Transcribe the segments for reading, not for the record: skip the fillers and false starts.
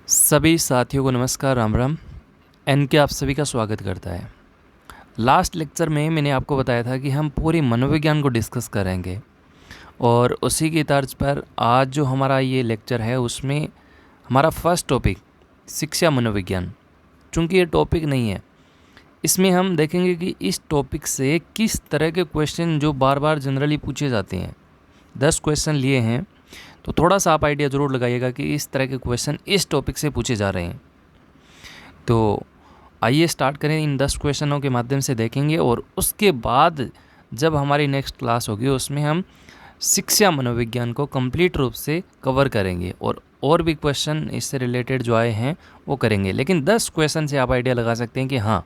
सभी साथियों को नमस्कार, राम राम। एन के आप सभी का स्वागत करता है। लास्ट लेक्चर में मैंने आपको बताया था कि हम पूरी मनोविज्ञान को डिस्कस करेंगे और उसी की तर्ज पर आज जो हमारा ये लेक्चर है उसमें हमारा फर्स्ट टॉपिक शिक्षा मनोविज्ञान। चूँकि ये टॉपिक नहीं है, इसमें हम देखेंगे कि इस टॉपिक से किस तरह के क्वेश्चन जो बार बार जनरली पूछे जाते हैं। 10 क्वेश्चन लिए हैं, तो थोड़ा सा आप आइडिया ज़रूर लगाइएगा कि इस तरह के क्वेश्चन इस टॉपिक से पूछे जा रहे हैं। तो आइए स्टार्ट करें, इन 10 क्वेश्चनों के माध्यम से देखेंगे और उसके बाद जब हमारी नेक्स्ट क्लास होगी उसमें हम शिक्षा मनोविज्ञान को कंप्लीट रूप से कवर करेंगे और भी क्वेश्चन इससे रिलेटेड जो आए हैं वो करेंगे। लेकिन 10 क्वेश्चन से आप आइडिया लगा सकते हैं कि हाँ,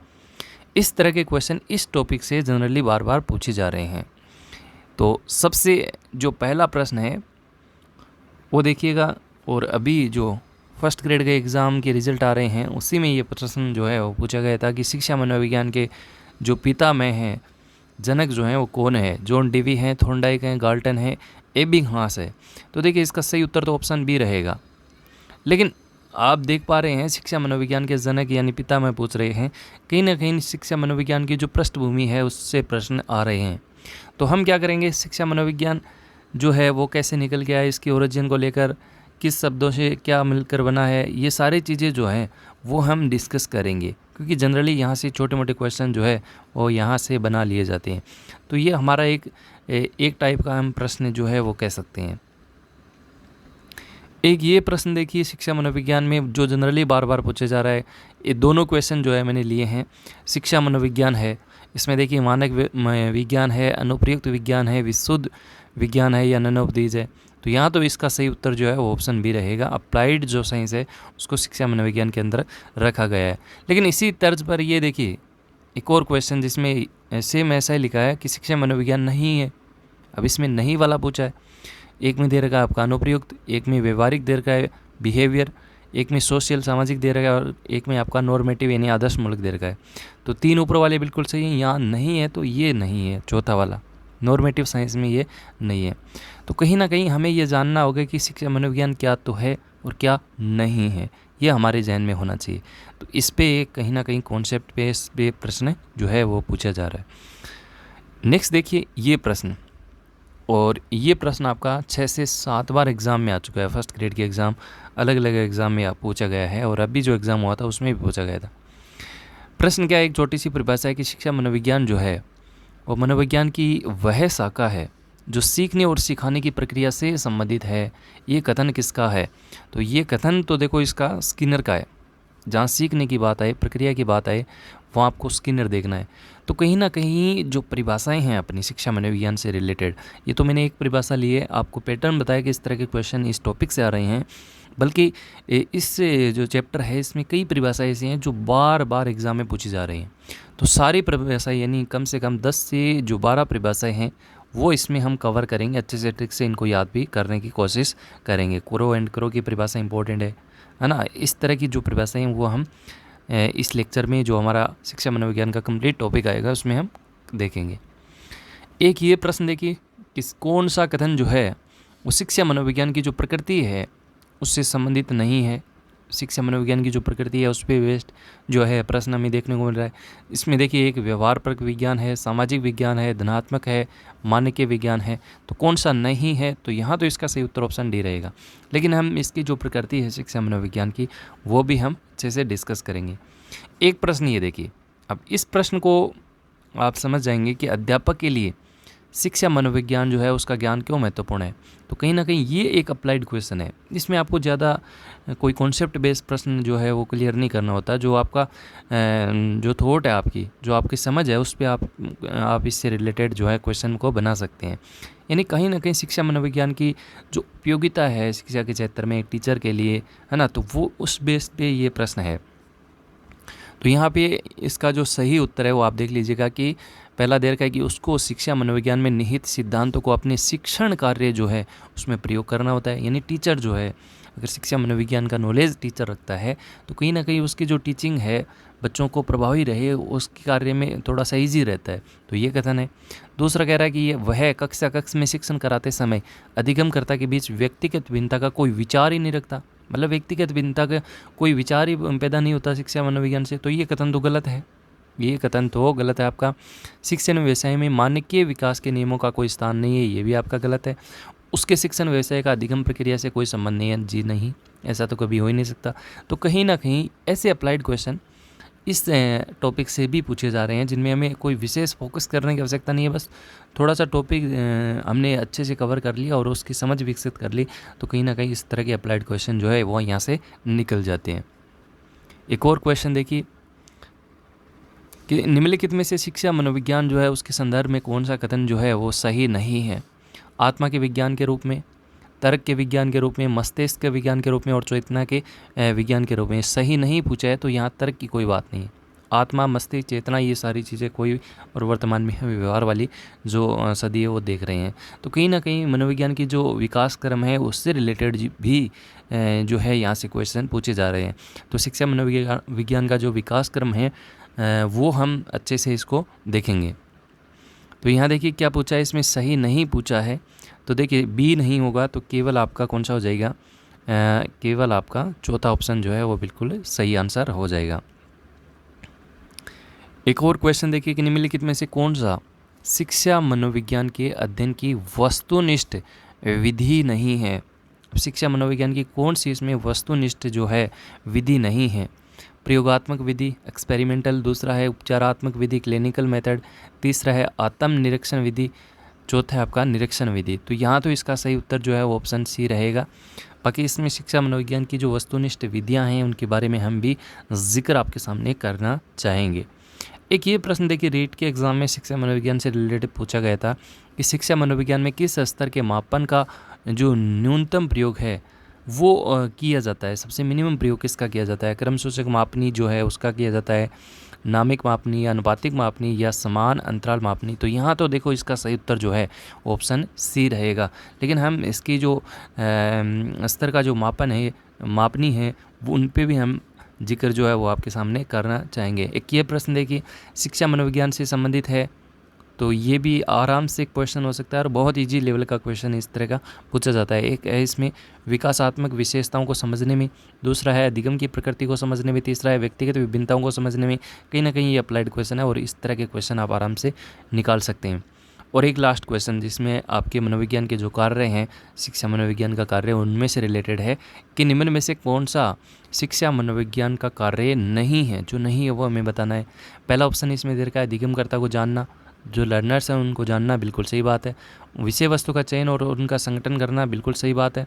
इस तरह के क्वेश्चन इस टॉपिक से जनरली बार बार पूछे जा रहे हैं। तो सबसे जो पहला प्रश्न है वो देखिएगा, और अभी जो फर्स्ट ग्रेड के एग्ज़ाम के रिज़ल्ट आ रहे हैं उसी में ये प्रश्न जो है वो पूछा गया था कि शिक्षा मनोविज्ञान के जो पितामह हैं, जनक जो हैं वो कौन है। जॉन डेवी हैं, थॉर्नडाइक हैं, गाल्टन है, एबिंगहास है। तो देखिए इसका सही उत्तर तो ऑप्शन बी रहेगा। लेकिन आप देख पा रहे हैं शिक्षा मनोविज्ञान के जनक यानी पितामह पूछ रहे हैं, कहीं ना कहीं शिक्षा मनोविज्ञान की जो पृष्ठभूमि है उससे प्रश्न आ रहे हैं। तो हम क्या करेंगे, शिक्षा मनोविज्ञान जो है वो कैसे निकल के आया, इसकी ओरिजिन को लेकर किस शब्दों से क्या मिलकर बना है, ये सारी चीज़ें जो हैं वो हम डिस्कस करेंगे। क्योंकि जनरली यहाँ से छोटे मोटे क्वेश्चन जो है वो यहाँ से बना लिए जाते हैं। तो ये हमारा एक टाइप का हम प्रश्न जो है वो कह सकते हैं। एक ये प्रश्न देखिए, शिक्षा मनोविज्ञान में जो जनरली बार बार पूछे जा रहा है, ये दोनों क्वेश्चन जो है मैंने लिए हैं। शिक्षा मनोविज्ञान है, इसमें देखिए मानक विज्ञान है, अनुप्रयुक्त विज्ञान है, विशुद्ध विज्ञान है या नन ऑफ दीज है। तो यहाँ तो इसका सही उत्तर जो है वो ऑप्शन बी रहेगा। अप्लाइड जो साइंस है उसको शिक्षा मनोविज्ञान के अंदर रखा गया है। लेकिन इसी तर्ज पर ये देखिए एक और क्वेश्चन जिसमें सेम ऐसा ही लिखा है कि शिक्षा मनोविज्ञान नहीं है। अब इसमें नहीं वाला पूछा है। एक में दे रखा है आपका अनुप्रयुक्त, एक में व्यवहारिक दे रखा है बिहेवियर, एक में सोशल सामाजिक दे रखा है और एक में आपका नॉर्मेटिव यानी आदर्शमूलक दे रखा है। तो 3 ऊपर वाले बिल्कुल सही हैं, यहाँ नहीं है तो ये नहीं है। चौथा वाला नॉर्मेटिव साइंस में ये नहीं है। तो कहीं ना कहीं हमें ये जानना होगा कि शिक्षा मनोविज्ञान क्या तो है और क्या नहीं है, ये हमारे जहन में होना चाहिए। तो इस पे कहीं ना कहीं कॉन्सेप्ट पे इस पे प्रश्न जो है वो पूछा जा रहा है। नेक्स्ट देखिए ये प्रश्न, और ये प्रश्न आपका 6 से 7 बार एग्ज़ाम में आ चुका है। फर्स्ट ग्रेड के एग्ज़ाम अलग अलग एग्ज़ाम में पूछा गया है और अभी जो एग्ज़ाम हुआ था उसमें भी पूछा गया था। प्रश्न क्या है, एक छोटी सी परिभाषा है कि शिक्षा मनोविज्ञान जो है वो मनोविज्ञान की वह शाखा है जो सीखने और सिखाने की प्रक्रिया से संबंधित है। ये कथन किसका है? तो ये कथन तो देखो इसका स्किनर का है। जहाँ सीखने की बात आए, प्रक्रिया की बात आए, वहाँ आपको स्किनर देखना है। तो कहीं ना कहीं जो परिभाषाएं हैं अपनी शिक्षा मनोविज्ञान से रिलेटेड, ये तो मैंने एक परिभाषा ली है, आपको पैटर्न बताया कि इस तरह के क्वेश्चन इस टॉपिक से आ रहे हैं। बल्कि इस जो चैप्टर है इसमें कई परिभाषाएं ऐसी हैं जो बार बार एग्ज़ाम में पूछी जा रही हैं। तो सारी परिभाषाएं यानी कम से कम 10 से जो 12 परिभाषाएं हैं वो इसमें हम कवर करेंगे। अच्छे से ट्रिक से इनको याद भी करने की कोशिश करेंगे। क्रो एंड क्रो की परिभाषा इंपॉर्टेंट है ना। इस तरह की जो परिभाषाएं हैं वो हम इस लेक्चर में जो हमारा शिक्षा मनोविज्ञान का कंप्लीट टॉपिक आएगा उसमें हम देखेंगे। एक ये प्रश्न देखिए कि कौन सा कथन जो है वो शिक्षा मनोविज्ञान की जो प्रकृति है उससे संबंधित नहीं है। शिक्षा मनोविज्ञान की जो प्रकृति है उस पर बेस्ड जो है प्रश्न हमें देखने को मिल रहा है। इसमें देखिए एक व्यवहारपरक विज्ञान है, सामाजिक विज्ञान है, धनात्मक है, मानकीय विज्ञान है। तो कौन सा नहीं है? तो यहाँ तो इसका सही उत्तर ऑप्शन डी रहेगा। लेकिन हम इसकी जो प्रकृति है शिक्षा मनोविज्ञान की वो भी हम अच्छे से डिस्कस करेंगे। एक प्रश्न ये देखिए, अब इस प्रश्न को आप समझ जाएंगे कि अध्यापक के लिए शिक्षा मनोविज्ञान जो है उसका ज्ञान क्यों महत्वपूर्ण है। तो कहीं ना कहीं ये एक अप्लाइड क्वेश्चन है। इसमें आपको ज़्यादा कोई कॉन्सेप्ट बेस्ड प्रश्न जो है वो क्लियर नहीं करना होता। जो आपका जो थॉट है, आपकी जो आपकी समझ है, उस पर आप इससे रिलेटेड जो है क्वेश्चन को बना सकते हैं। यानी कहीं ना कहीं शिक्षा मनोविज्ञान की जो उपयोगिता है शिक्षा के क्षेत्र में एक टीचर के लिए, है ना, तो वो उस बेस पे ये प्रश्न है। तो यहाँ पे इसका जो सही उत्तर है वो आप देख लीजिएगा कि पहला दे रखा है कि उसको शिक्षा मनोविज्ञान में निहित सिद्धांतों को अपने शिक्षण कार्य जो है उसमें प्रयोग करना होता है। यानी टीचर जो है अगर शिक्षा मनोविज्ञान का नॉलेज टीचर रखता है तो कहीं ना कहीं उसकी जो टीचिंग है बच्चों को प्रभावी रहे, उसके कार्य में थोड़ा सा ईजी रहता है। तो ये कथन है। दूसरा कह रहा है कि ये वह कक्षा में शिक्षण कराते समय अधिगमकर्ता के बीच व्यक्तिगत भिन्नता का कोई विचार ही नहीं रखता। मतलब व्यक्तिगत भिन्नता का कोई विचार ही पैदा नहीं होता शिक्षा मनोविज्ञान से, तो ये कथन तो गलत है। ये कथन तो गलत है आपका। शिक्षण व्यवसाय में मानकीय विकास के नियमों का कोई स्थान नहीं है, ये भी आपका गलत है। उसके शिक्षण व्यवसाय का अधिगम प्रक्रिया से कोई संबंध नहीं है, जी नहीं, ऐसा तो कभी हो ही नहीं सकता। तो कहीं ना कहीं ऐसे अप्लाइड क्वेश्चन इस टॉपिक से भी पूछे जा रहे हैं जिनमें हमें कोई विशेष फोकस करने की आवश्यकता नहीं है, बस थोड़ा सा टॉपिक हमने अच्छे से कवर कर लिया और उसकी समझ विकसित कर ली, तो कहीं ना कहीं इस तरह के अप्लाइड क्वेश्चन जो है वो यहाँ से निकल जाते हैं। एक और क्वेश्चन देखिए कि निम्नलिखित में से शिक्षा मनोविज्ञान जो है उसके संदर्भ में कौन सा कथन जो है वो सही नहीं है। आत्मा के विज्ञान के रूप में, तर्क के विज्ञान के रूप में, मस्तिष्क के विज्ञान के रूप में और चेतना के विज्ञान के रूप में सही नहीं पूछा है, तो यहाँ तर्क की कोई बात नहीं है। आत्मा, मस्तिष्क, चेतना, ये सारी चीज़ें कोई और वर्तमान में व्यवहार वाली जो सदी है वो देख रहे हैं, तो कहीं ना कहीं मनोविज्ञान की जो विकास क्रम है उससे रिलेटेड भी जो है यहाँ से क्वेश्चन पूछे जा रहे हैं। तो शिक्षा मनोविज्ञान का जो विकास क्रम है वो हम अच्छे से इसको देखेंगे। तो यहाँ देखिए क्या पूछा है, इसमें सही नहीं पूछा है, तो देखिए बी नहीं होगा तो केवल आपका कौन सा हो जाएगा, केवल आपका चौथा ऑप्शन जो है वो बिल्कुल सही आंसर हो जाएगा। एक और क्वेश्चन देखिए कि निम्नलिखित में से कौन सा शिक्षा मनोविज्ञान के अध्ययन की वस्तुनिष्ठ विधि नहीं है। शिक्षा मनोविज्ञान की कौन सी इसमें वस्तुनिष्ठ जो है विधि नहीं है। प्रयोगात्मक विधि एक्सपेरिमेंटल, दूसरा है उपचारात्मक विधि क्लिनिकल मेथड, तीसरा है आत्म निरीक्षण विधि, चौथा है आपका निरीक्षण विधि। तो यहाँ तो इसका सही उत्तर जो है वो ऑप्शन सी रहेगा। बाकी इसमें शिक्षा मनोविज्ञान की जो वस्तुनिष्ठ विधियाँ हैं उनके बारे में हम भी जिक्र आपके सामने करना चाहेंगे। एक ये प्रश्न देखिए रीट के एग्ज़ाम में शिक्षा मनोविज्ञान से रिलेटेड पूछा गया था कि शिक्षा मनोविज्ञान में किस स्तर के मापन का जो न्यूनतम प्रयोग है वो किया जाता है। सबसे मिनिमम प्रयोग किसका किया जाता है। क्रम सूचक मापनी जो है उसका किया जाता है, नामिक मापनी या अनुपातिक मापनी या समान अंतराल मापनी। तो यहाँ तो देखो इसका सही उत्तर जो है ऑप्शन सी रहेगा। लेकिन हम इसकी जो स्तर का जो मापन है, मापनी है, वो उन पे भी हम जिक्र जो है वो आपके सामने करना चाहेंगे। एक ये प्रश्न देखिए शिक्षा मनोविज्ञान से संबंधित है, तो ये भी आराम से क्वेश्चन हो सकता है और बहुत इजी लेवल का क्वेश्चन इस तरह का पूछा जाता है। एक है इसमें विकासात्मक विशेषताओं को समझने में, दूसरा है अधिगम की प्रकृति को समझने में, तीसरा है व्यक्तिगत विभिन्नताओं को समझने में। कहीं ना कहीं ये अप्लाइड क्वेश्चन है और इस तरह के क्वेश्चन आप आराम से निकाल सकते हैं। और एक लास्ट क्वेश्चन जिसमें आपके मनोविज्ञान के जो कार्य हैं, शिक्षा मनोविज्ञान का कार्य, उनमें से रिलेटेड है कि निम्न में से कौन सा शिक्षा मनोविज्ञान का कार्य नहीं है। जो नहीं है वो हमें बताना है। पहला ऑप्शन इसमें दे रखा है अधिगमकर्ता को जानना, जो लर्नर्स हैं उनको जानना, बिल्कुल सही बात है। विषय वस्तु का चयन और उनका संगठन करना, बिल्कुल सही बात है।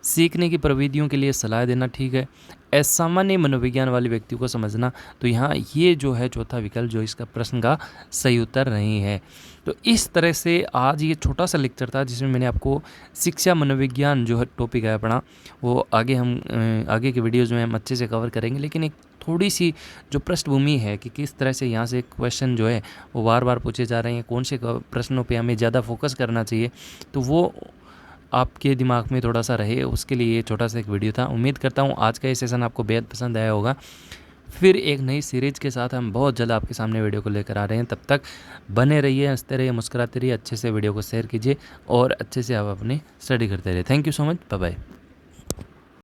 सीखने की प्रविधियों के लिए सलाह देना, ठीक है। असामान्य मनोविज्ञान वाले व्यक्ति को समझना, तो यहाँ ये जो है चौथा विकल्प जो इसका प्रश्न का सही उत्तर नहीं है। तो इस तरह से आज ये छोटा सा लेक्चर था जिसमें मैंने आपको शिक्षा मनोविज्ञान जो है टॉपिक है अपना, वो आगे हम आगे के वीडियोज़ में हम अच्छे से कवर करेंगे। लेकिन एक थोड़ी सी जो पृष्ठभूमि है कि किस तरह से यहाँ से क्वेश्चन जो है वो बार बार पूछे जा रहे हैं, कौन से प्रश्नों पे हमें ज़्यादा फोकस करना चाहिए, तो वो आपके दिमाग में थोड़ा सा रहे, उसके लिए ये छोटा सा एक वीडियो था। उम्मीद करता हूँ आज का ये सेशन आपको बेहद पसंद आया होगा। फिर एक नई सीरीज़ के साथ हम बहुत जल्द आपके सामने वीडियो को लेकर आ रहे हैं। तब तक बने रहिए, हंसते रहिए, मुस्कुराते रहिए, अच्छे से वीडियो को शेयर कीजिए और अच्छे से आप अपनी स्टडी करते रहिए। Thank you so much, bye bye.